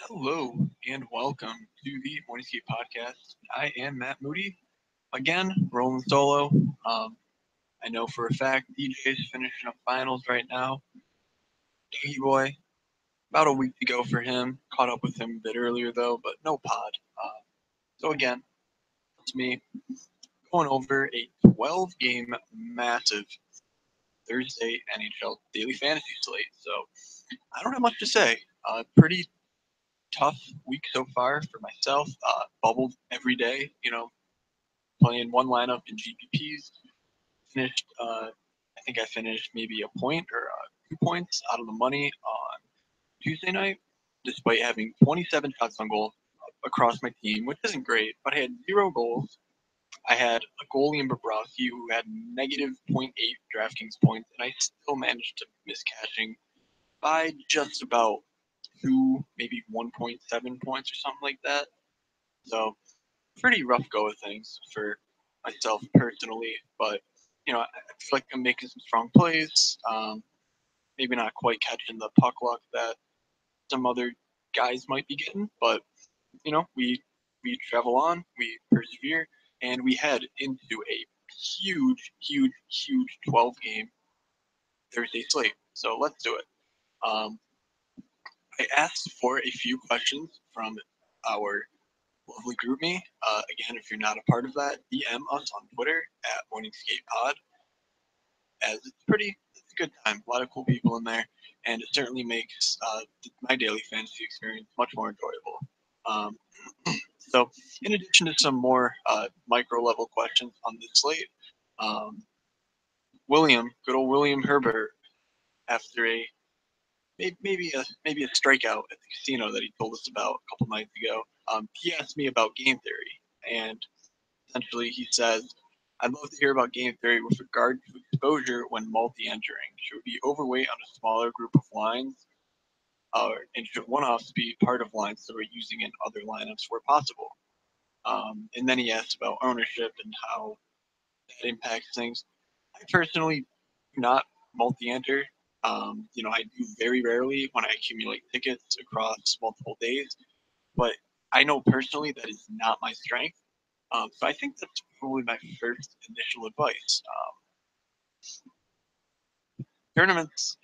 Hello and welcome to the Morningscape podcast. I am Matt Moody. Again, rolling solo. I know for a fact DJ's finishing up finals right now. Dougie Boy, about a week to go for him. Caught up with him a bit earlier though, but no pod. So again, it's me going over a 12-game massive Thursday NHL daily fantasy slate. So I don't have much to say. Pretty tough week so far for myself. Bubbled every day, playing one lineup in GPPs. Finished, I think I finished maybe a point or 2 points out of the money on Tuesday night, despite having 27 shots on goal across my team, which isn't great, but I had 0 goals. I had a goalie in Bobrovsky who had negative zero point 0.8 DraftKings points, and I still managed to miss cashing by just about 1.7 points or something like that. So pretty rough go of things for myself personally, but I feel like I'm making some strong plays. Maybe not quite catching the puck luck that some other guys might be getting, but we travel on, we persevere, and we head into a huge 12 game Thursday slate. So let's do it. Um, I asked for a few questions from our lovely group me. Again, if you're not a part of that, DM us on Twitter at MorningscapePod, as it's a good time. A lot of cool people in there, and it certainly makes my daily fantasy experience much more enjoyable. Um, so, in addition to some more micro level questions on this slate, um, good old William Herbert, after maybe a strikeout at the casino that he told us about a couple nights ago, he asked me about game theory, and essentially, he says, I'd love to hear about game theory with regard to exposure when multi-entering. Should we be overweight on a smaller group of lines? And should one-offs be part of lines that we're using in other lineups where possible? And then he asked about ownership and how that impacts things. I personally do not multi-enter. I do very rarely when I accumulate tickets across multiple days, but I know personally that is not my strength. So I think that's probably my first initial advice. Tournaments,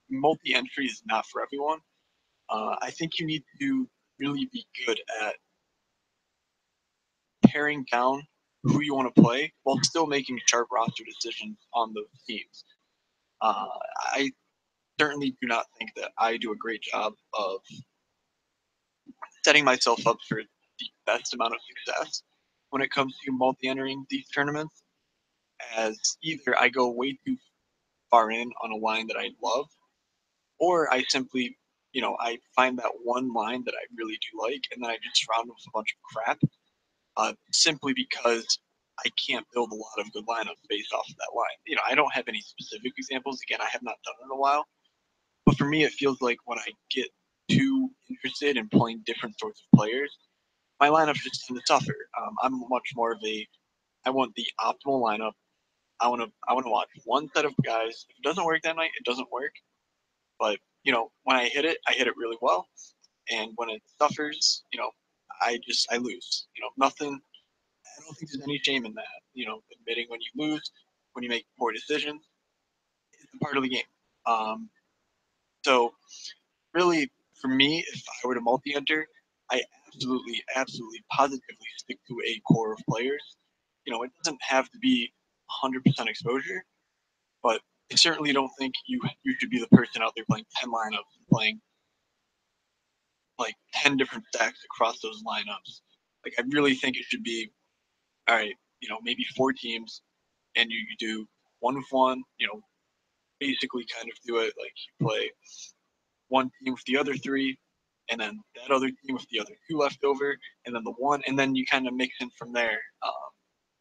multi-entry is not for everyone. I think you need to really be good at paring down who you want to play while still making sharp roster decisions on those teams. Uh, I certainly do not think that I do a great job of setting myself up for the best amount of success when it comes to multi-entering these tournaments, as either I go way too far in on a line that I love, or I simply, I find that one line that I really do like, and then I just surround it with a bunch of crap, simply because I can't build a lot of good lineups based off of that line. I don't have any specific examples. Again, I have not done it in a while, but for me, it feels like when I get too interested in playing different sorts of players, my lineups just tend to suffer. I'm much more of I want the optimal lineup. I want to watch one set of guys. If it doesn't work that night, it doesn't work. But when I hit it really well, and when it suffers, I lose. Nothing. I don't think there's any shame in that. Admitting when you lose, when you make poor decisions, it's a part of the game. Um, so really, for me, if I were to multi-enter, I absolutely, positively stick to a core of players. It doesn't have to be 100% exposure, but I certainly don't think you should be the person out there playing 10 lineups, playing like 10 different stacks across those lineups. Like, I really think it should be, all right, maybe 4 teams, and you do one with one, basically kind of do it like you play one team with the other three, and then that other team with the other two left over, and then the one, and then you kind of mix in from there.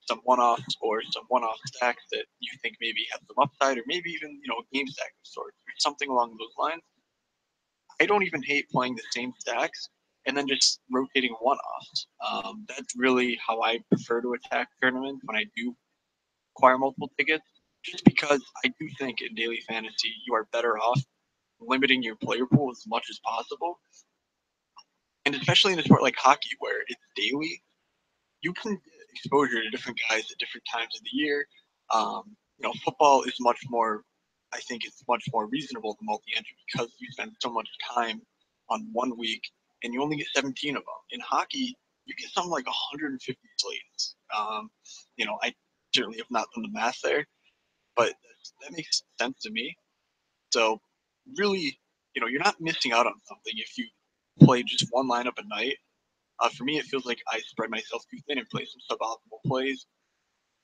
Some one-offs or some one-off stacks that you think maybe have some upside, or maybe even a game stack of sorts, or something along those lines. I don't even hate playing the same stacks and then just rotating one-offs. That's really how I prefer to attack tournaments when I do acquire multiple tickets, just because I do think in daily fantasy you are better off limiting your player pool as much as possible especially in a sport like hockey where it's daily, you can get exposure to different guys at different times of the year. Football is much more. I think it's much more reasonable to multi-entry because you spend so much time on one week and you only get 17 of them. In hockey, you get something like 150 slates. I certainly have not done the math there, but that makes sense to me. So really, you're not missing out on something if you play just one lineup a night. For me, it feels like I spread myself too thin and play some suboptimal plays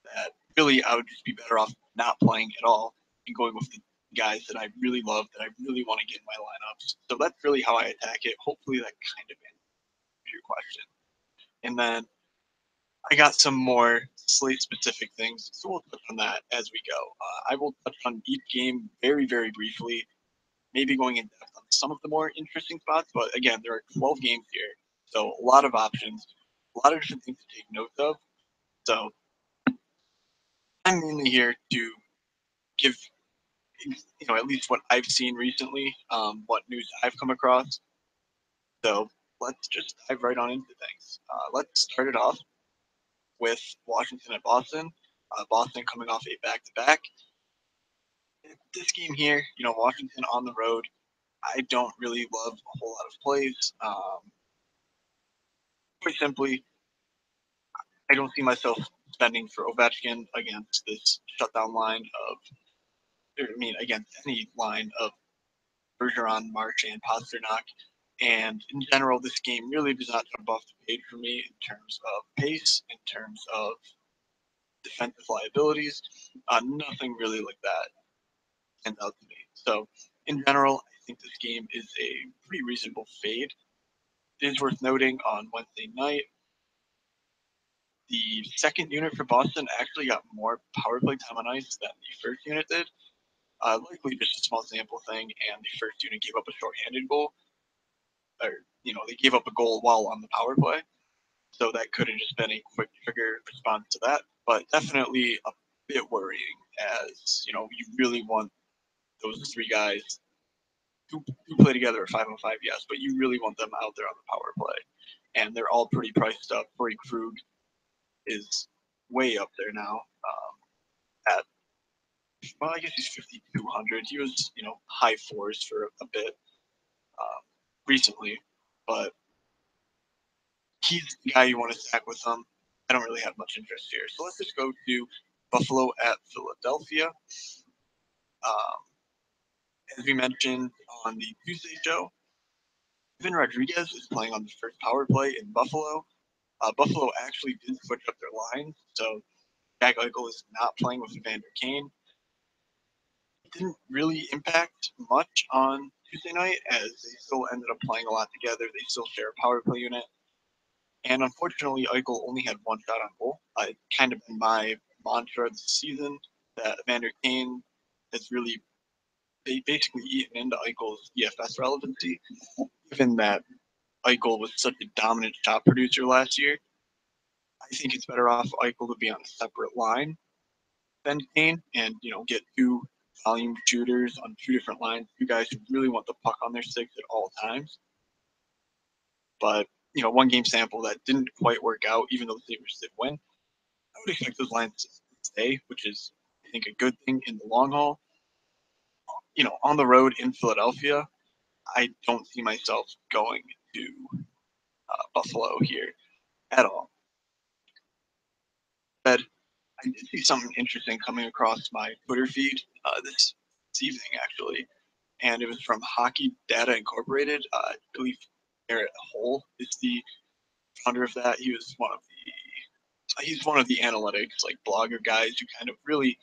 that really I would just be better off not playing at all and going with the guys that I really love, that I really want to get in my lineups. So that's really how I attack it. Hopefully that kind of answers your question. And then I got some more slate specific things, so we'll touch on that as we go. I will touch on each game very, very briefly, maybe going in depth on some of the more interesting spots, but again, there are 12 games here, so a lot of options, a lot of different things to take note of. So I'm mainly here to give, at least what I've seen recently, what news I've come across. So let's just dive right on into things. Let's start it off with Washington and Boston. Boston coming off a back-to-back. This game here, Washington on the road. I don't really love a whole lot of plays. Quite simply, I don't see myself spending for Ovechkin against this shutdown line of, against any line of Bergeron, Marchand, Pastrnak. And in general, this game really does not jump off the page for me in terms of pace, in terms of defensive liabilities. Nothing really like that stands out to me. So, in general, I think this game is a pretty reasonable fade. It is worth noting on Wednesday night, the second unit for Boston actually got more power play time on ice than the first unit did. Likely just a small sample thing, and the first unit gave up a shorthanded goal, or they gave up a goal while on the power play. So that could have just been a quick trigger response to that, but definitely a bit worrying as, you really want those three guys to play together at 5-on-5, yes, but you really want them out there on the power play. And they're all pretty priced up. Corey Krug is way up there now at, well, I guess he's 5,200. He was, high fours for a bit recently, but he's the guy you want to stack with them. I don't really have much interest here. So let's just go to Buffalo at Philadelphia. Um, as we mentioned on the Tuesday show, Evan Rodriguez is playing on the first power play in Buffalo. Buffalo actually did switch up their line, so Jack Eichel is not playing with Evander Kane. It didn't really impact much on Tuesday night as they still ended up playing a lot together. They still share a power play unit. And unfortunately, Eichel only had one shot on goal. It's kind of been my mantra this season that Evander Kane has really basically eaten into Eichel's EFS relevancy, given that Eichel was such a dominant shot producer last year. I think it's better off Eichel to be on a separate line than Kane and, get two volume shooters on two different lines, two guys who really want the puck on their sticks at all times. But, one game sample that didn't quite work out, even though the Sabres did win. I would expect those lines to stay, which is, I think, a good thing in the long haul. On the road in Philadelphia, I don't see myself going to Buffalo here at all. But I did see something interesting coming across my Twitter feed this evening, actually, and it was from Hockey Data Incorporated. I believe Garrett Hull is the founder of that. He's one of the analytics blogger guys who kind of really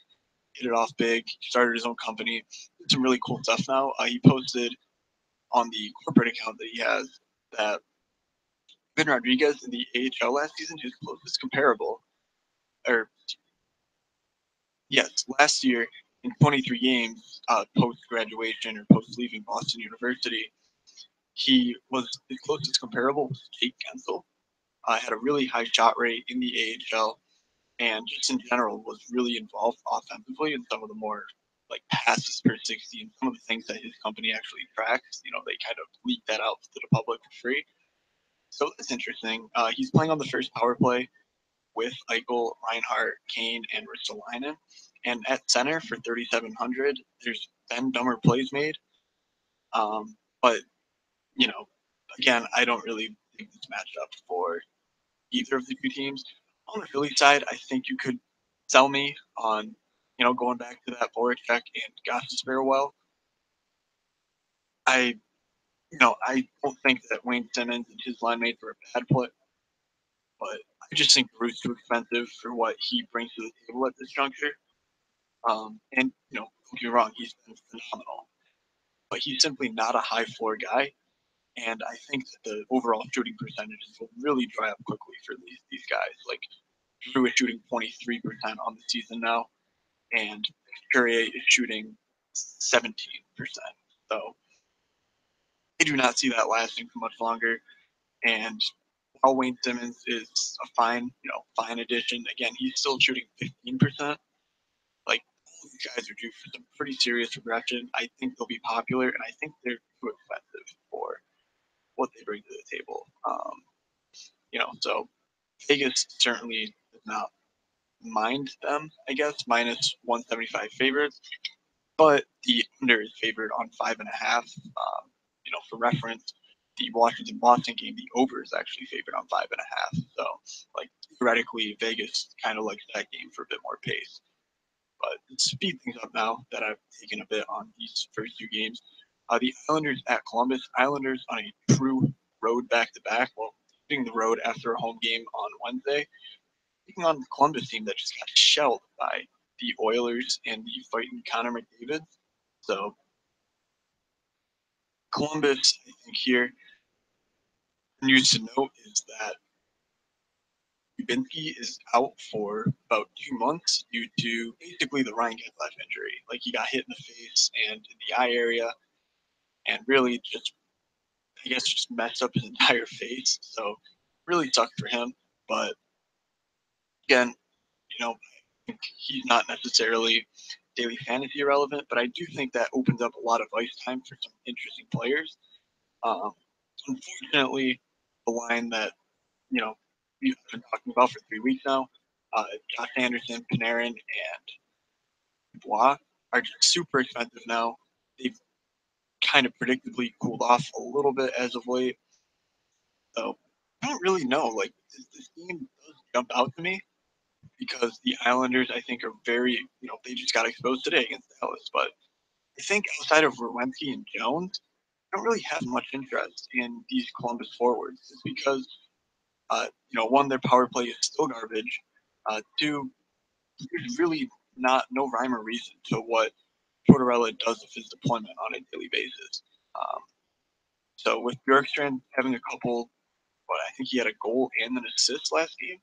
hit it off big. He started his own company, did some really cool stuff now. He posted on the corporate account that he has that Ben Rodriguez in the AHL last season, his closest comparable, or yes, last year in 23 games post graduation or post leaving Boston University, he was his closest comparable was Jake Gensel. Had a really high shot rate in the AHL, and just in general was really involved offensively in some of the more passes per 60 and some of the things that his company actually tracks. They kind of leak that out to the public for free. So that's interesting. He's playing on the first power play with Eichel, Reinhardt, Kane, and Ristolainen. And at center for 3,700, there's been dumber plays made. But, you know, again, I don't really think this matched up for either of the two teams. On the Philly side, I think you could sell me on, going back to that Voracek and Gostisbehere. I, I don't think that Wayne Simmons and his line mates are a bad play, but I just think Ruth's too expensive for what he brings to the table at this juncture. And don't get me wrong, he's been phenomenal, but he's simply not a high floor guy. And I think that the overall shooting percentages will really dry up quickly for these guys. Like Drew is shooting 23% on the season now, and Courier is shooting 17%. So I do not see that lasting for much longer. And while Wayne Simmons is a fine addition, again, he's still shooting 15%. Like all these guys are due for some pretty serious regression. I think they'll be popular, and I think they're too expensive for what they bring to the table. So Vegas certainly does not mind them, I guess, minus 175 favorites, but the under is favored on 5.5. For reference, the Washington Boston game, the over is actually favored on 5.5. So, like theoretically, Vegas kind of likes that game for a bit more pace. But to speed things up now that I've taken a bit on these first two games, the Islanders at Columbus. Islanders on a true road back-to-back. Well, hitting the road after a home game on Wednesday, taking on the Columbus team that just got shelled by the Oilers and the fighting Connor McDavid. So Columbus, I think here, news to note is that Dubinsky is out for about 2 months due to basically the Ryan Getzlaf injury. Like he got hit in the face and in the eye area, and really just messed up his entire face. So really sucked for him. But again, I think he's not necessarily daily fantasy relevant, but I do think that opens up a lot of ice time for some interesting players. Um, Unfortunately, the line that we've been talking about for 3 weeks now, Josh Anderson, Panarin, and Dubois are just super expensive now. They've kind of predictably cooled off a little bit as of late. So I don't really know. Like this game does jump out to me because the Islanders, I think, are very, they just got exposed today against Dallas. But I think outside of Werenski and Jones, I don't really have much interest in these Columbus forwards. It's because, one, their power play is still garbage. Two, there's really no rhyme or reason to what Tortorella does with his deployment on a daily basis. Um, so with Bjorkstrand having a couple, but I think he had a goal and an assist last game.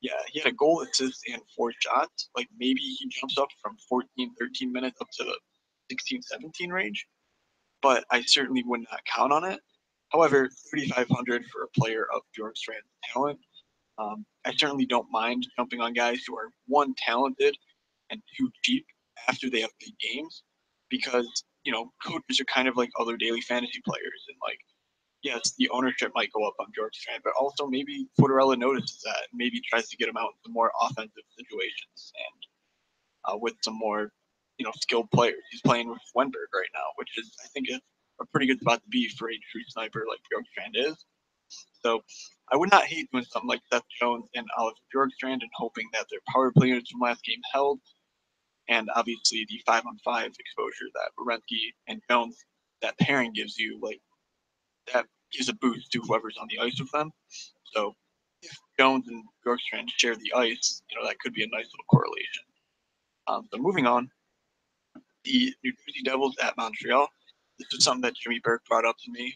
Yeah, he had a goal, assist, and 4 shots. Like maybe he jumps up from 14, 13 minutes up to the 16, 17 range, but I certainly would not count on it. However, 3,500 for a player of Bjorkstrand's talent, I certainly don't mind jumping on guys who are one, talented, and two, cheap after they have big games, because coaches are kind of like other daily fantasy players, and like yes, the ownership might go up on Bjorkstrand, but also maybe Tortorella notices that and maybe tries to get him out into more offensive situations and with some more, skilled players. He's playing with Wenberg right now, which is, I think, a pretty good spot to be for a true sniper like Bjorkstrand is. So I would not hate doing something like Seth Jones and Oliver Bjorkstrand and hoping that their power play units from last game held, and obviously the 5-on-5 exposure that Werenski and Jones, that pairing gives you, like that gives a boost to whoever's on the ice with them. So if Jones and Bjorkstrand share the ice, that could be a nice little correlation. So moving on, the New Jersey Devils at Montreal. This is something that Jimmy Burke brought up to me.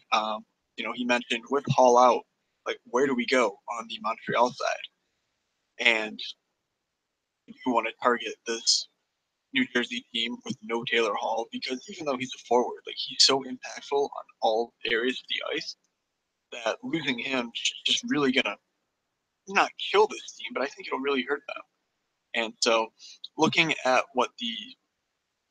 He mentioned with Hall out, like where do we go on the Montreal side? And you want to target this New Jersey team with no Taylor Hall because even though he's a forward, like he's so impactful on all areas of the ice that losing him is just really gonna not kill this team, but I think it'll really hurt them. And so, looking at what the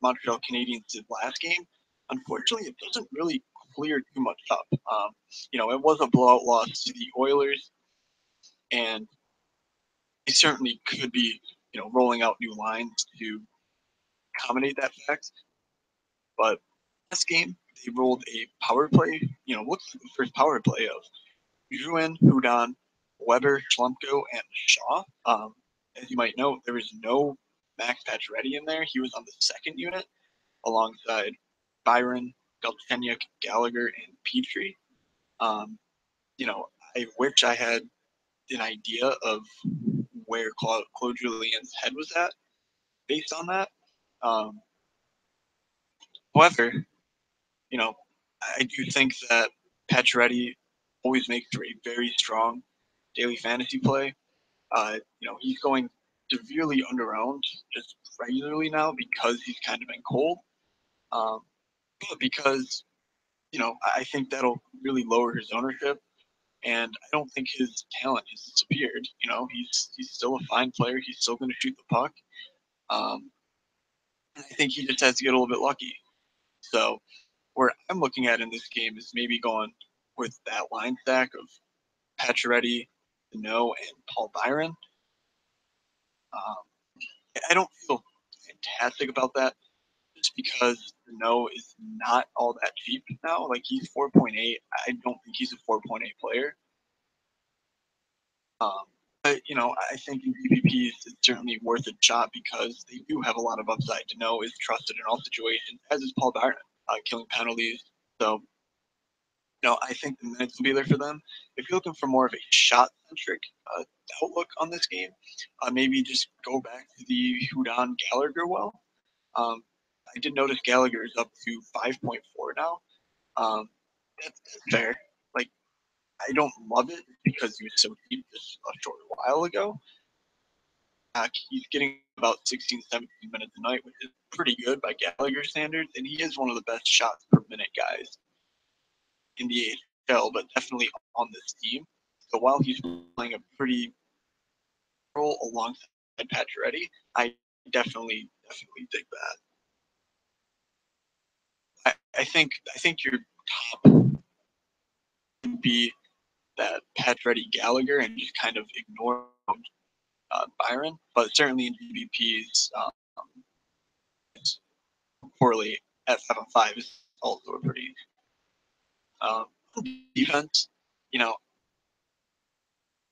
Montreal Canadiens did last game, unfortunately, it doesn't really clear too much up. It was a blowout loss to the Oilers, and they certainly could be, rolling out new lines to accommodate that fact. But this game, they rolled a power play. What's the first power play of Drouin, Hudon, Weber, Schlemko, and Shaw. As you might know, there was no Max Pacioretty in there. He was on the second unit alongside Byron, Galchenyuk, Gallagher, and Petrie. Um, I wish I had an idea of where Claude Julien's head was at based on that. Um, However, I do think that Pacioretty always makes for a very strong daily fantasy play. He's going severely underowned just regularly now because he's kind of been cold. Um, but because, I think that'll really lower his ownership. And I don't think his talent has disappeared. He's still a fine player. He's still going to shoot the puck. And I think he just has to get a little bit lucky. So where I'm looking at in this game is maybe going with that line stack of Pacioretty, No, and Paul Byron. I don't feel fantastic about that just because No is not all that cheap now. Like he's 4.8. I don't think he's a 4.8 player. But I think in PPPs it's certainly worth a shot because they do have a lot of upside. No is trusted in all situations, as is Paul Byron, killing penalties. So I think the minutes will be there for them. If you're looking for more of a shot-centric outlook on this game, maybe just go back to the Hudon Gallagher well. I did notice Gallagher is up to 5.4 now. That's fair. Like, I don't love it because he was so cheap just a short while ago. He's getting about 16, 17 minutes a night, which is pretty good by Gallagher standards, and he is one of the best shots per minute guys in the AHL, but definitely on this team. So while he's playing a pretty role alongside Pacioretty, I definitely dig that. I think your top would be that Pacioretty Gallagher and just kind of ignore Byron, but certainly in GBPs, poorly at 7-5 is also a pretty defense. You know,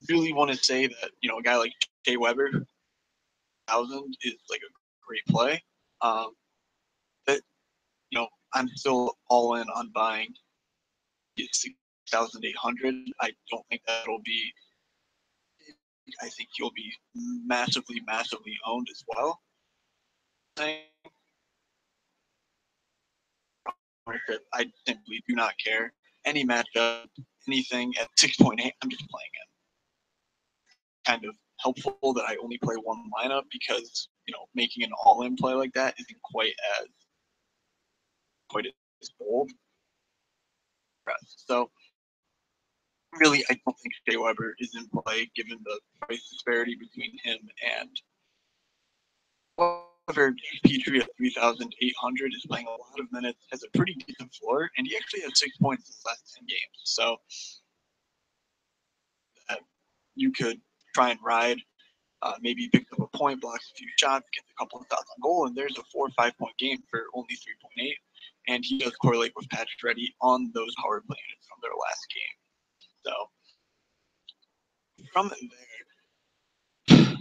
really want to say that a guy like Shea Weber, 1,000 is like a great play. But I'm still all in on buying 6,800. I don't think that'll be. I think you'll be massively, massively owned as well. I simply do not care. Any matchup, anything at 6.8, I'm just playing it. Kind of helpful that I only play one lineup because making an all-in play like that isn't quite as bold. So really, I don't think Shea Weber is in play given the price disparity between him and. However, Petrie at 3,800 is playing a lot of minutes, has a pretty decent floor, and he actually has 6 points in his last 10 games. So you could try and ride. Maybe picks up a point, blocks a few shots, gets a couple of shots on goal, and there's a 4 or 5 point game for only 3.8. And he does correlate with Pacioretty on those power play units from their last game. So from there,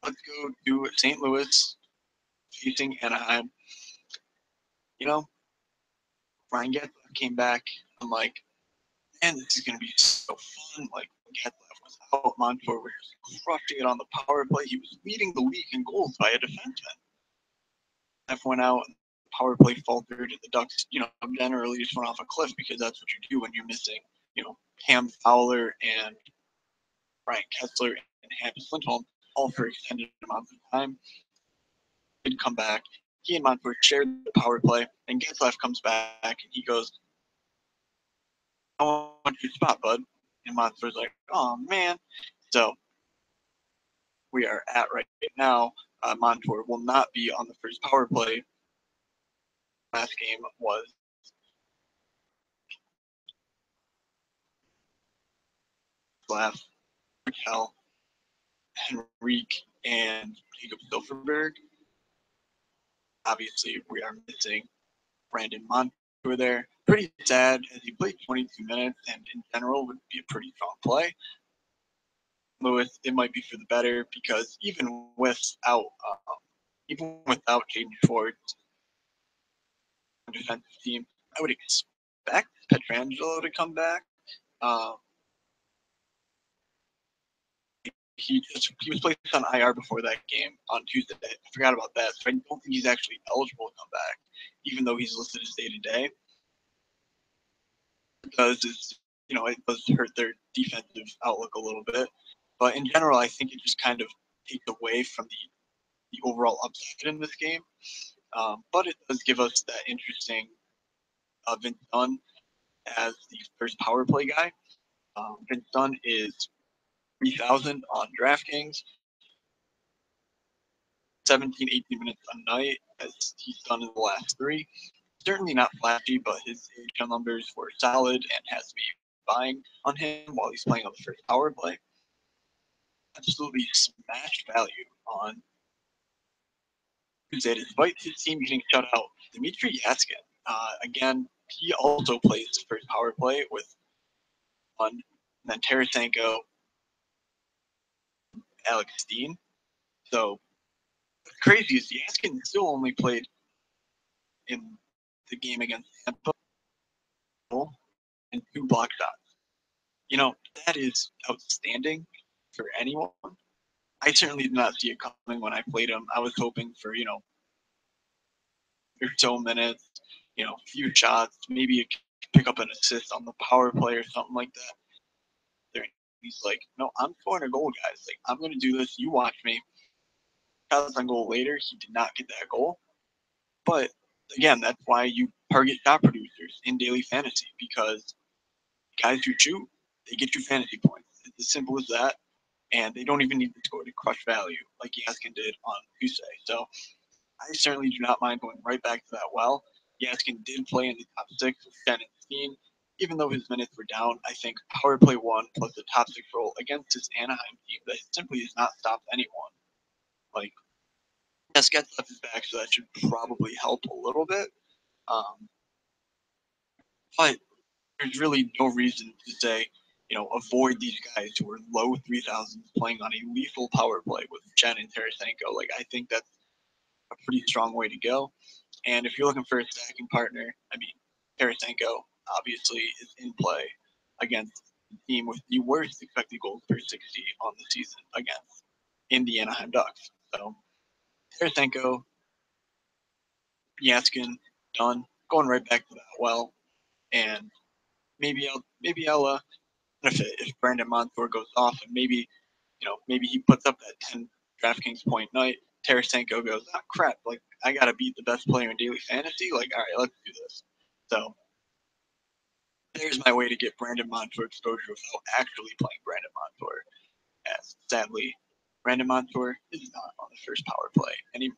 let's go to St. Louis facing Anaheim. Ryan Getzlaf came back. I'm like, man, this is going to be so fun. Like, Getzlaf was out. Montour was crushing it on the power play. He was leading the league in goals by a defenseman. F went out, and the power play faltered, and the Ducks, generally just went off a cliff because that's what you do when you're missing, Cam Fowler and Ryan Kesler and Hampus Lindholm all for extended amounts of time. Did come back. He and Montour shared the power play, and Getzlaf comes back and he goes, I want your spot, bud. And Montour's like, oh, man. So we are at right now. Montour will not be on the first power play. Last game was Slav, Raquel, Henrique, and Jacob Silverberg. Obviously, we are missing Brandon Montour there. Pretty sad as he played 22 minutes and in general would be a pretty strong play. Lewis, it might be for the better because even without Jaden Schwartz defensive team, I would expect Pietrangelo to come back. Um, he was placed on IR before that game on Tuesday. I forgot about that, so I don't think he's actually eligible to come back, even though he's listed as day to day. Because it does hurt their defensive outlook a little bit. But in general, I think it just kind of takes away from the overall upside in this game. But it does give us that interesting Vince Dunn as the first power play guy. Vince Dunn is 3,000 on DraftKings, 17, 18 minutes a night as he's done in the last three. Certainly not flashy, but his AHL numbers were solid and has me buying on him while he's playing on the first power play. Absolutely smashed value on Tuesday despite his team getting shut out. Dmitry Yaskin, again, he also plays the first power play with one, and then Tarasenko, Alex Steen. So what's crazy is Yaskin still only played in the game against Tampa and 2 block shots. That is outstanding for anyone. I certainly did not see it coming when I played him. I was hoping for, or so minutes, few shots, maybe pick up an assist on the power play or something like that. He's like, no, I'm scoring a goal, guys. Like, I'm going to do this. You watch me. Shots on goal later. He did not get that goal. But again, that's why you target shot producers in daily fantasy because guys who shoot, they get you fantasy points. It's as simple as that. And they don't even need to score to crush value like Yaskin did on Tuesday. So I certainly do not mind going right back to that well. Yaskin did play in the top 6 with Shannon Steen. Even though his minutes were down, I think power play 1 plus the top 6 role against this Anaheim team that simply has not stopped anyone. Like, Esquette's left his back, so that should probably help a little bit. But there's really no reason to say, avoid these guys who are low 3,000s playing on a lethal power play with Jen and Tarasenko. Like, I think that's a pretty strong way to go. And if you're looking for a stacking partner, I mean, Tarasenko obviously is in play against the team with the worst expected goals per 60 on the season against in the Anaheim Ducks. So Tarasenko, Yaskin, done. Going right back to that well. And maybe I'll benefit if Brandon Montour goes off and maybe he puts up that 10 DraftKings point night. Tarasenko goes, ah, crap, like, I got to beat the best player in daily fantasy. Like, all right, let's do this. So, there's my way to get Brandon Montour exposure without actually playing Brandon Montour. As sadly, Brandon Montour is not on the first power play anymore.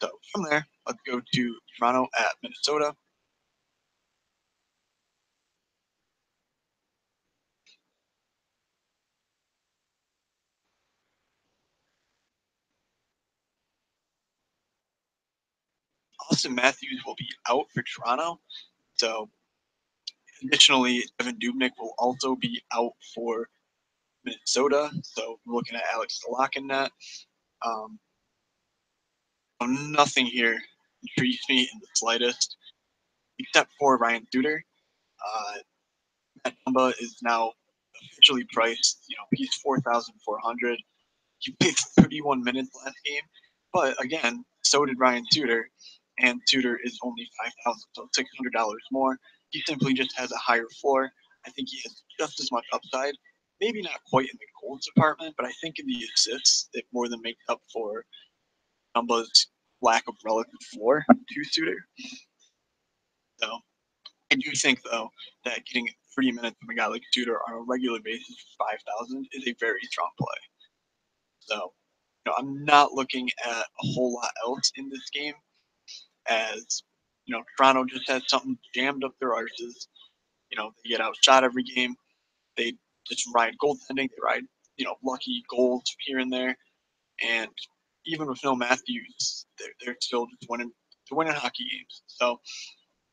So, from there, let's go to Toronto at Minnesota. Austin Matthews will be out for Toronto. So, additionally, Evan Dubnyk will also be out for Minnesota. So, we're looking at Alex Halak in that. Um, nothing here intrigues me in the slightest, except for Ryan Suter. Matt Dumba is now officially priced. He's 4,400. He played 31 minutes last game, but again, so did Ryan Suter, and Suter is only 5,000, so $600 more. He simply just has a higher floor. I think he has just as much upside. Maybe not quite in the goals department, but I think in the assists, it more than makes up for Dumba's lack of relative floor to Suter. So I do think, though, that getting 30 minutes from a guy like Suter on a regular basis for 5,000 is a very strong play. So, I'm not looking at a whole lot else in this game as, Toronto just has something jammed up their arses. They get outshot every game. They just ride goaltending. They ride, lucky goals here and there. And even with no Matthews, they're still just winning. They're winning hockey games. So,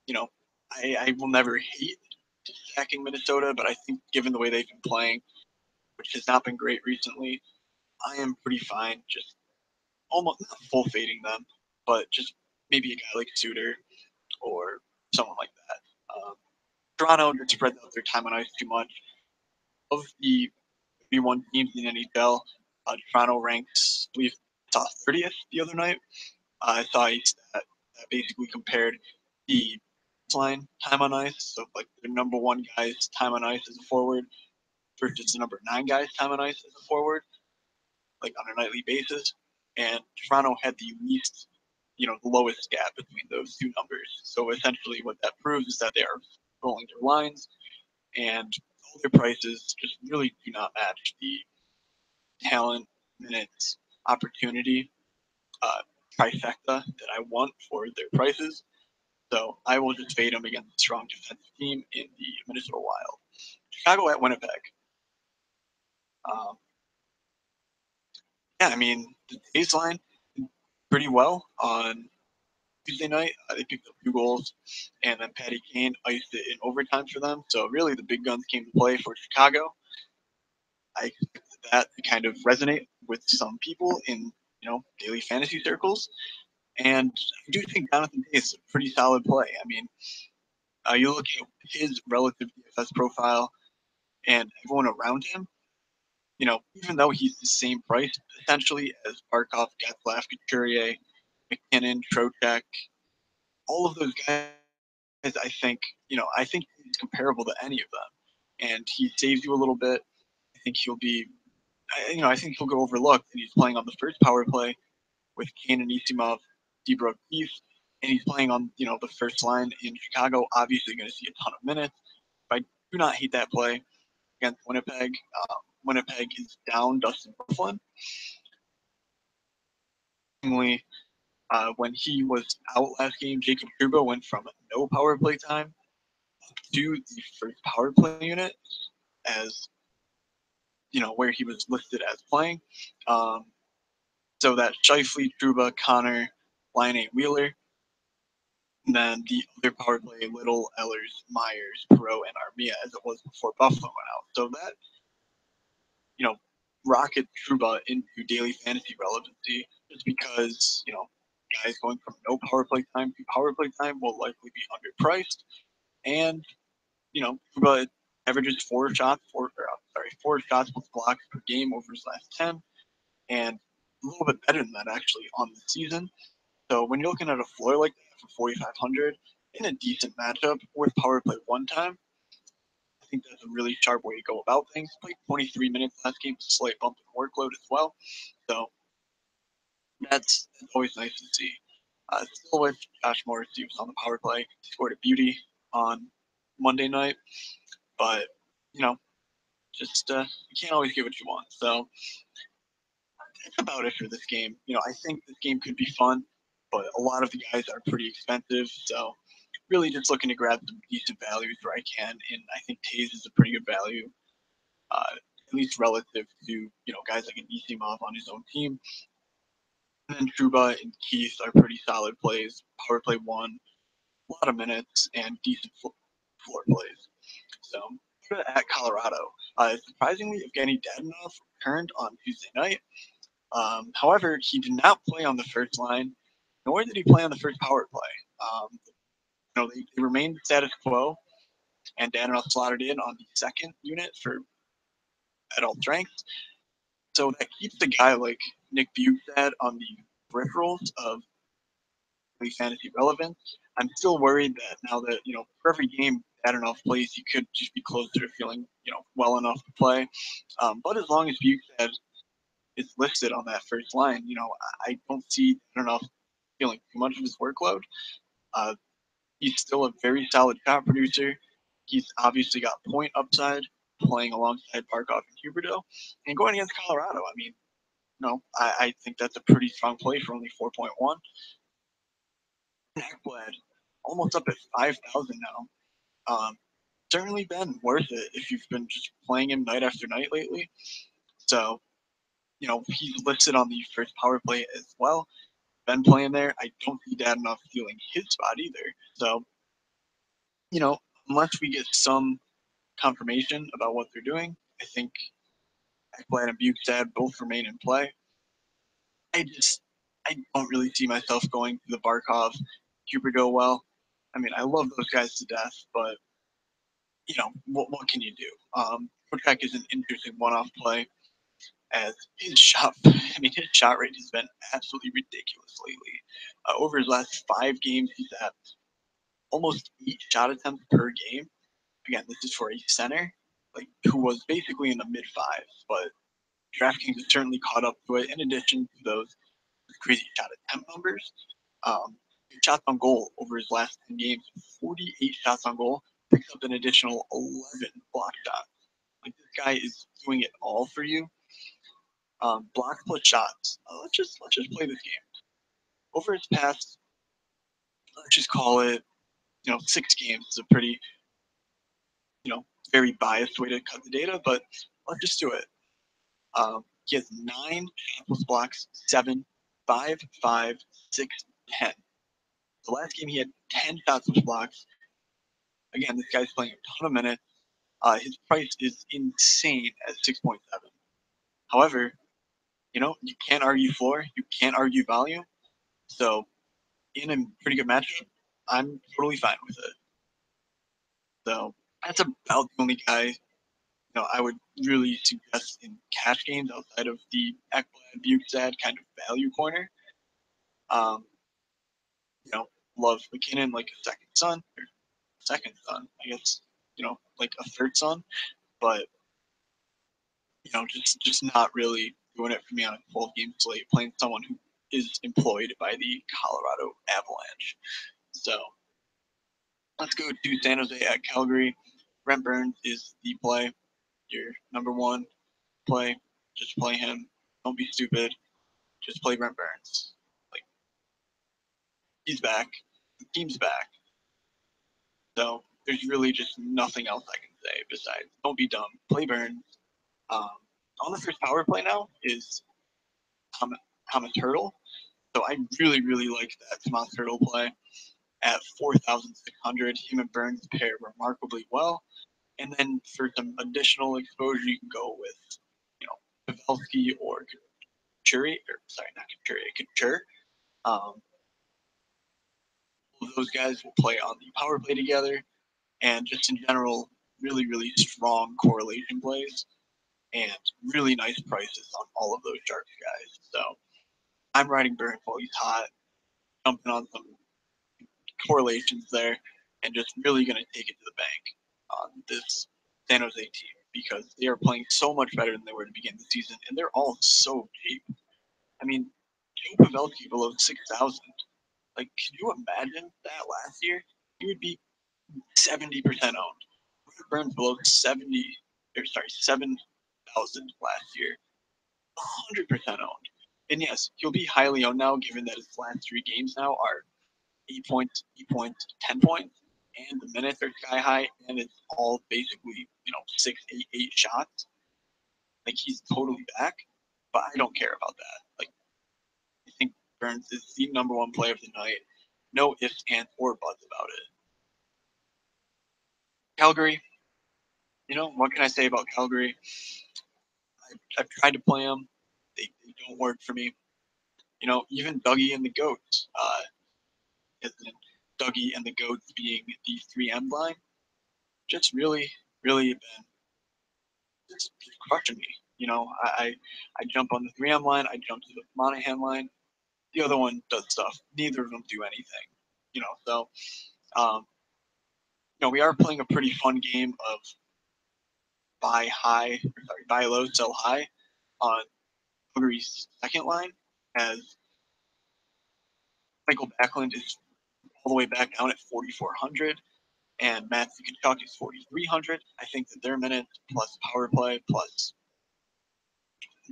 you know, I will never hate attacking Minnesota, but I think given the way they've been playing, which has not been great recently, I am pretty fine just almost not full fading them, but just maybe a guy like Suter or someone like that. Toronto just spreads out their time on ice too much. Of the 31 teams in the NHL, Toronto ranks, I believe, 30th the other night. I saw a stat that basically compared the line time on ice, so like the number one guy's time on ice as a forward versus the number nine guy's time on ice as a forward, like on a nightly basis. And Toronto had the least, the lowest gap between those two numbers. So essentially, what that proves is that they are rolling their lines, and all their prices just really do not match the talent, minutes, opportunity uh, trifecta that I want for their prices. So I will just fade them against a strong defensive team in the Minnesota Wild. Chicago at Winnipeg. Um, yeah, I mean, the baseline pretty well on Tuesday night. They picked up 2 goals, and then Patty Kane iced it in overtime for them. So really, the big guns came to play for Chicago. I expected that to kind of resonate with some people in daily fantasy circles, and I do think Jonathan Toews is a pretty solid play. I mean, you look at his relative DFS profile and everyone around him. Even though he's the same price essentially as Barkov, Getzlaf, Couturier, McKinnon, Trocheck, all of those guys, I think he's comparable to any of them, and he saves you a little bit. I think he'll be, I think he'll go overlooked, and he's playing on the first power play with Kane and Isimov, Debrook, Keith, and he's playing on the first line in Chicago. Obviously, going to see a ton of minutes. But I do not hate that play against Winnipeg. Winnipeg is down Dustin Byfuglien. When he was out last game, Jacob Trouba went from no power play time to the first power play unit as where he was listed as playing. Um, so that Scheifele, Trouba, Connor, Laine, Wheeler, and then the other power play, Little, Ehlers, Myers, Perreault, and Armia as it was before Byfuglien went out. So that rocket Trouba into daily fantasy relevancy just because guys going from no power play time to power play time will likely be underpriced, and Trouba averages 4 shots plus blocks per game over his last 10, and a little bit better than that actually on the season. So when you're looking at a floor like that for 4,500 in a decent matchup with power play one time, I think that's a really sharp way to go about things. Played 23 minutes last game, a slight bump in workload as well. So that's always nice to see. Still with Josh Morris, he was on the power play, scored a beauty on Monday night, but you know, just you can't always get what you want. So that's about it for this game. I think this game could be fun, but a lot of the guys are pretty expensive. So really just looking to grab some decent values where I can, and I think Toews is a pretty good value, at least relative to guys like an Isimov on his own team. And then Trouba and Keith are pretty solid plays. Power play one, a lot of minutes, and decent floor plays. So at Colorado, surprisingly, Evgeny Dadonov returned on Tuesday night. However, he did not play on the first line, nor did he play on the first power play. They remained status quo, and Dadonov slotted in on the second unit for adult strength. So that keeps the guy like Nick Bukestad on the peripherals of fantasy relevance. I'm still worried that now that for every game Dadonov plays, he could just be closer to feeling well enough to play. But as long as Bukestad is listed on that first line, I don't see Dadonov feeling too much of his workload. Uh, he's still a very solid shot producer. He's obviously got point upside playing alongside Barkov and Huberdeau. And going against Colorado, I mean, I think that's a pretty strong play for only 4.1. Ekblad almost up at 5,000 now. certainly been worth it if you've been just playing him night after night lately. So, he's listed on the first power play as well. Been playing there. I don't see Dadonov stealing his spot either. So, you know, unless we get some confirmation about what they're doing, I think Ekblad and Bukestad both remain in play. I just, I don't really see myself going to the Barkov Cooper well. I mean, I love those guys to death, but what can you do? Kotek is an interesting one-off play as his shot. I mean, his shot rate has been absolutely ridiculous lately. Over his last 5 games, he's at almost 8 shot attempts per game. Again, this is for a center, like who was basically in the mid fives, but DraftKings has certainly caught up to it. In addition to those crazy shot attempt numbers, his shots on goal over his last 10 games, 48 shots on goal, picks up an additional 11 block shots. Like this guy is doing it all for you. Block plus shots. Let's just play this game. Over its past, let's just call it, 6 games is a pretty, very biased way to cut the data, but let's just do it. He has 9 shot plus blocks, 7, 5, 5, 6, 10. The last game he had 10 shots plus blocks. Again, this guy's playing a ton of minutes. His price is insane at 6.7. However, you can't argue floor, you can't argue value. So in a pretty good matchup, I'm totally fine with it. So that's about the only guy I would really suggest in cash games outside of the Ekblad Bukestad kind of value corner. Um, you know, love McKinnon like a second son, I guess, like a third son, but just not really doing it for me on a full game slate, playing someone who is employed by the Colorado Avalanche. So let's go to San Jose at Calgary. Brent Burns is the play, your number one play. Just play him. Don't be stupid. Just play Brent Burns. Like he's back. The team's back. So there's really just nothing else I can say besides don't be dumb. Play Burns. Um, on the first power play now is Thomas Hurdle. So I really, really like that Thomas Hurdle play at 4,600. Him and Burns pair remarkably well. And then for some additional exposure, you can go with, Pavelski or Couture, or sorry, not Couture. Um, those guys will play on the power play together, and just in general, really, really strong correlation plays and really nice prices on all of those Sharks guys. So I'm riding Burns while he's hot, jumping on some correlations there, and just really going to take it to the bank on this San Jose team because they are playing so much better than they were to begin the season, and they're all so cheap. I mean, Joe Pavelski below 6,000. Like, can you imagine that last year? He would be 70% owned. Burns below 7,000 last year, 100% owned. And yes, he'll be highly owned now, given that his last 3 games now are 8 points, 8 points, 10 points, and the minutes are sky high, and it's all basically 6, 8, 8 shots. Like he's totally back, but I don't care about that. Like I think Burns is the number one player of the night. No ifs, ands, or buts about it. Calgary, what can I say about Calgary? I've tried to play them. They don't work for me. Even Dougie and the Goats, Dougie and the Goats being the 3M line, just really, really been just crushing me. I jump on the 3M line, I jump to the Monahan line. The other one does stuff. Neither of them do anything. So we are playing a pretty fun game of buy low, sell high on Calgary's second line, as Michael Backlund is all the way back down at 4,400, and Matt Tkachuk is 4,300. I think that their minutes plus power play plus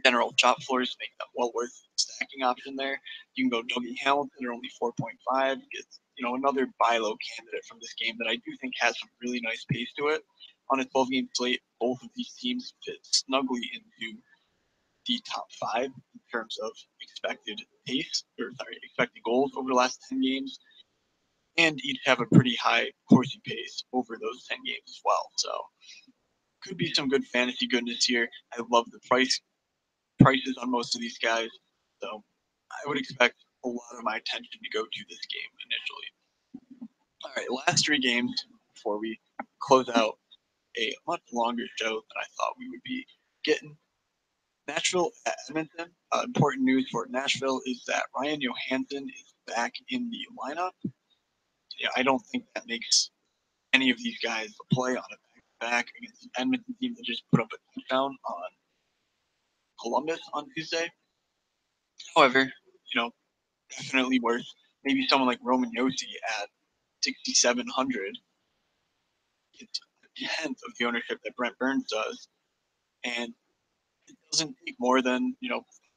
general chop floors make them well worth stacking option there. You can go Dougie Hamilton at only 4.5, gets another buy low candidate from this game that I do think has some really nice pace to it. On a 12-game slate, both of these teams fit snugly into the top 5 in terms of expected expected goals over the last 10 games, and each have a pretty high Corsi pace over those 10 games as well. So could be some good fantasy goodness here. I love the prices on most of these guys, so I would expect a lot of my attention to go to this game initially. All right, last 3 games before we close out a much longer show than I thought we would be getting. Nashville at Edmonton. Important news for Nashville is that Ryan Johansson is back in the lineup. I don't think that makes any of these guys play on a back against an Edmonton team that just put up a touchdown on Columbus on Tuesday. However, definitely worth maybe someone like Roman Josi at 6,700. It's a tenth of the ownership that Brent Burns does, and it doesn't take more than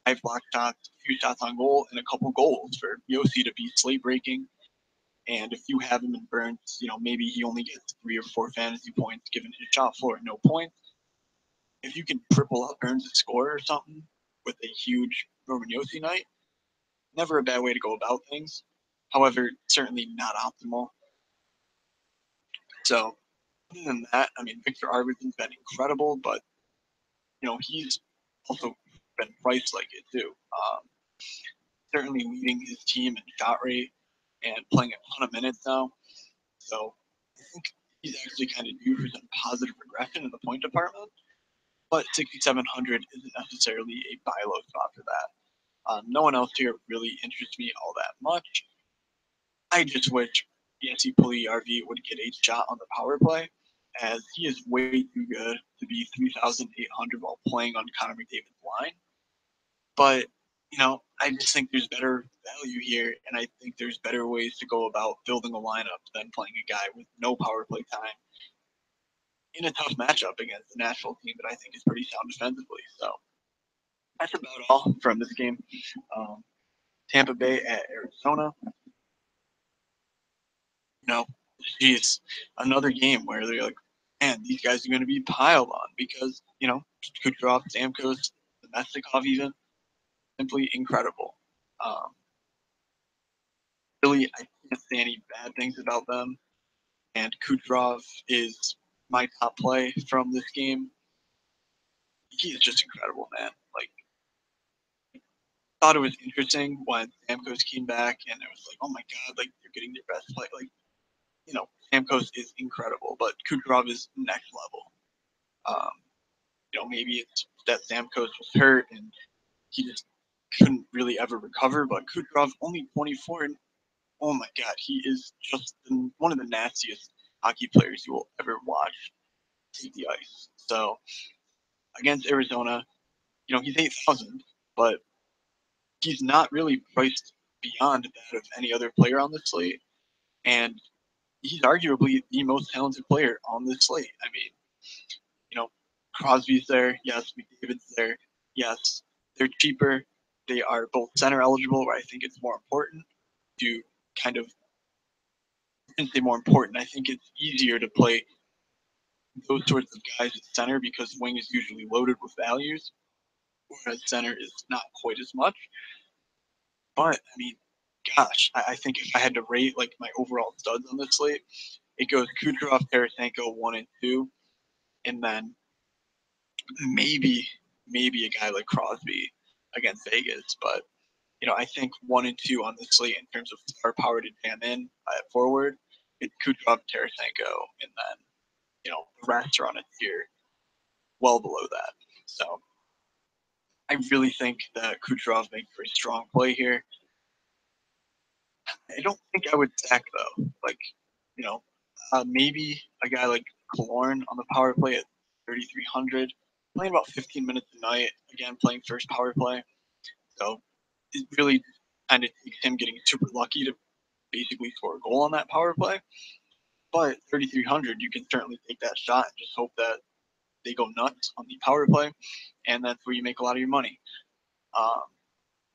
5 block shots, 2 shots on goal, and a couple goals for Josi to be slate breaking. And if you have him in Burns, maybe he only gets 3 or 4 fantasy points given his shot floor and no points. If you can triple up Burns' score or something with a huge Roman Josi night, never a bad way to go about things. However, certainly not optimal. So, other than that, I mean, Victor Arvidsson's been incredible, but he's also been priced like it too. Certainly leading his team in shot rate and playing a ton of minutes now. So I think he's actually kind of due for some positive regression in the point department. But 6,700 isn't necessarily a buy low spot for that. No one else here really interests me all that much. I just wish Jesse Puljujärvi would get a shot on the power play, as he is way too good to be 3,800 while playing on Connor McDavid's line. But I just think there's better value here, and I think there's better ways to go about building a lineup than playing a guy with no power play time in a tough matchup against a Nashville team that I think is pretty sound defensively. So that's about all from this game. Tampa Bay at Arizona. Geez, another game where they're like, man, these guys are going to be piled on because Kucherov, Stamkos, Domestikov even simply incredible. Um, really, I can't say any bad things about them. And Kucherov is my top play from this game. He is just incredible, man. Like, thought it was interesting when Stamkos came back, and it was like, oh my god, like they're getting their best play. Like, Stamkos is incredible, but Kucherov is next level. Maybe it's that Stamkos was hurt and he just couldn't really ever recover. But Kucherov only 24, and oh my god, he is just one of the nastiest hockey players you will ever watch take the ice. So against Arizona, he's 8,000, but he's not really priced beyond that of any other player on the slate, and he's arguably the most talented player on this slate. I mean, Crosby's there, yes. McDavid's there, yes. They're cheaper. They are both center eligible, where I think it's more important to kind of, I shouldn't say more important. I think it's easier to play those sorts of guys at center because wing is usually loaded with values, whereas center is not quite as much. But I mean, gosh, I think if I had to rate like my overall studs on this slate, it goes Kucherov, Tarasenko 1 and 2, and then maybe a guy like Crosby against Vegas. But I think 1 and 2 on the slate in terms of star power to jam in at forward, it's Kucherov, Tarasenko, and then the rest are on a tier well below that. So I really think that Kucherov makes a very strong play here. I don't think I would stack though. Like, maybe a guy like Killorn on the power play at 3,300, playing about 15 minutes a night. Again, playing first power play. So it really kind of takes him getting super lucky to basically score a goal on that power play. But 3,300, you can certainly take that shot and just hope that they go nuts on the power play, and that's where you make a lot of your money. Um,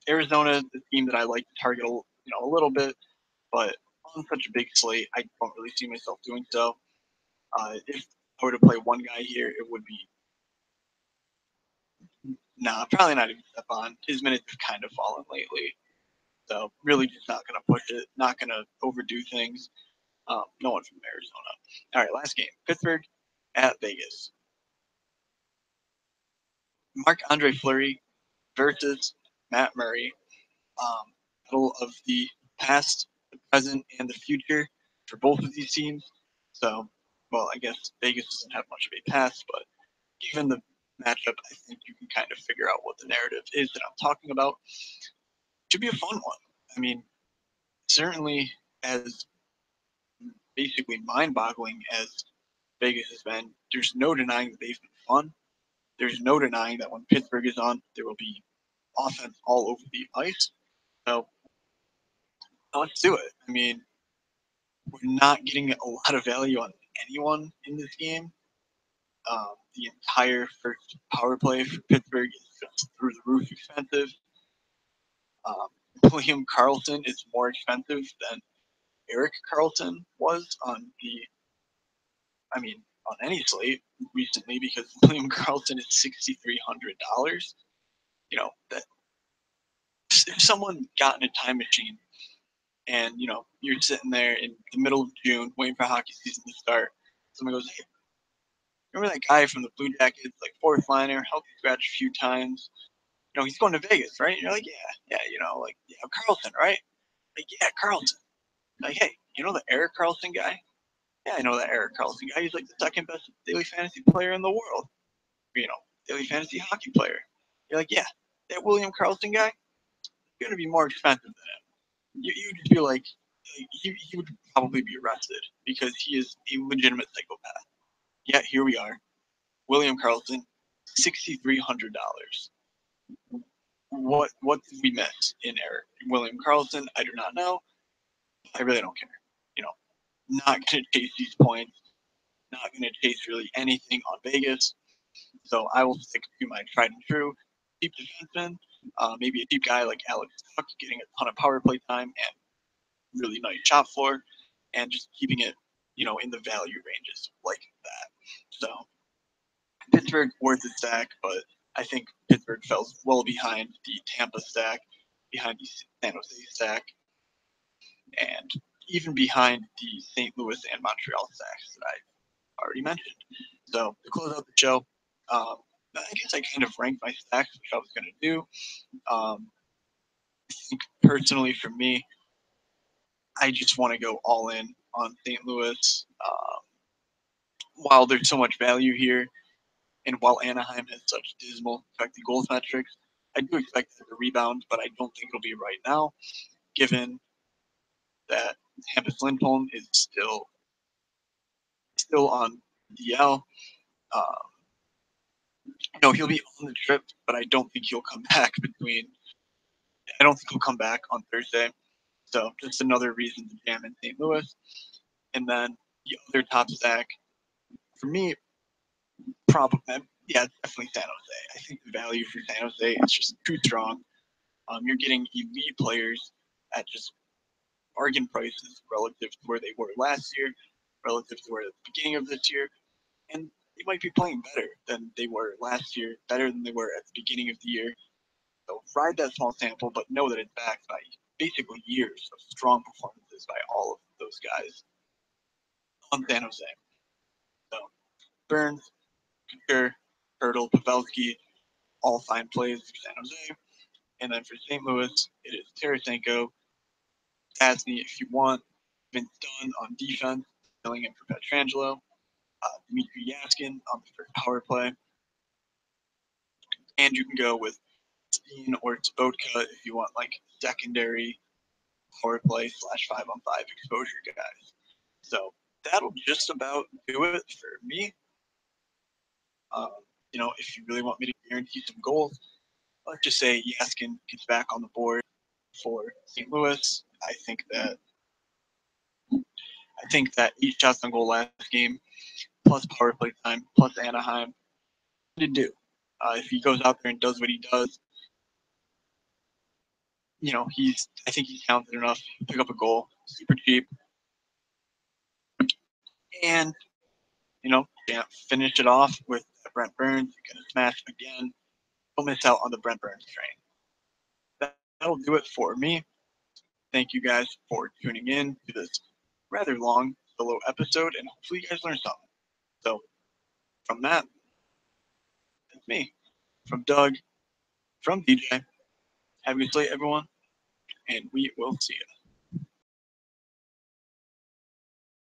Arizona is the team that I like to target a little bit, but on such a big slate, I don't really see myself doing so. If I were to play one guy here, it would be probably not even Stephon. His minutes have kind of fallen lately, so really just not going to push it, not going to overdo things. No one from Arizona. All right, last game, Pittsburgh at Vegas. Marc-Andre Fleury versus Matt Murray. Battle of the past, the present, and the future for both of these teams. So, well, I guess Vegas doesn't have much of a past, but given the matchup, I think you can kind of figure out what the narrative is that I'm talking about. Should be a fun one. I mean, certainly as basically mind-boggling as Vegas has been, there's no denying that they've been fun. There's no denying that when Pittsburgh is on, there will be offense all over the ice. So let's do it. I mean, we're not getting a lot of value on anyone in this game. The entire first power play for Pittsburgh is just through the roof expensive. Um, William Karlsson is more expensive than Erik Karlsson was on I mean, on any slate recently because William Karlsson is $6,300. That if someone got in a time machine and you're sitting there in the middle of June waiting for hockey season to start, someone goes, "Hey, remember that guy from the Blue Jackets, like fourth liner, healthy scratch a few times? He's going to Vegas, right?" And you're like, "Yeah, like Karlsson, right?" Like, "Yeah, Karlsson." Like, "Hey, you know the Erik Karlsson guy?" "Yeah, I know that Erik Karlsson guy. He's like the second best daily fantasy player in the world. You know, daily fantasy hockey player." You're like, "Yeah, that William Karlsson guy, going to be more expensive than him." You just feel like he would probably be arrested because he is a legitimate psychopath. Yet here we are, William Karlsson, $6,300. What did we miss in Erik William Karlsson? I do not know. I really don't care. You know, not going to chase these points. Not going to chase really anything on Vegas. So I will stick to my tried and true cheap defenseman. Maybe a cheap guy like Alex Tuch getting a ton of power play time and really nice shot floor, and just keeping it, in the value ranges like that. So Pittsburgh worth a stack, but I think Pittsburgh fell well behind the Tampa stack, behind the San Jose stack, and even behind the St. Louis and Montreal stacks that I already mentioned. So to close out the show, I guess I kind of ranked my stacks, which I was going to do. I think personally for me, I just want to go all in on St. Louis. While there's so much value here, and while Anaheim has such dismal expected goals metrics, I do expect it to rebound, but I don't think it'll be right now, given that Hampus Lindholm is still on DL. Um, he'll be on the trip, but I don't think he'll come back between. I don't think he'll come back on Thursday. So just another reason to jam in St. Louis. And then the other top stack for me, probably definitely San Jose. I think the value for San Jose is just too strong. You're getting elite players at just bargain prices relative to where they were last year, relative to where at the beginning of this year, and they might be playing better than they were last year, better than they were at the beginning of the year. So ride that small sample, but know that it's backed by basically years of strong performances by all of those guys on San Jose. So Burns, Couture, Hurdle, Pavelski, all fine plays for San Jose. And then for St. Louis, it is Tarasenko, Stastny if you want, Vince Dunn on defense, filling in for Pietrangelo, Dmitry Yaskin on the first power play. And you can go with Steen or Sobotka if you want like secondary power play / 5-on-5 exposure guys. So that'll just about do it for me. Um, if you really want me to guarantee some goals, let's just say Yaskin gets back on the board for St. Louis. I think that 8 shots on goal last game, plus power play time, plus Anaheim, to do. If he goes out there and does what he does, I think he's talented enough to pick up a goal. super cheap, and finish it off with Brent Burns. You're gonna smash again. Don't miss out on the Brent Burns train. That'll do it for me. Thank you guys for tuning in to this rather long solo episode, and hopefully you guys learned something. So, from Matt, that's me. From Doug, from DJ, have a good slate, everyone, and we will see you.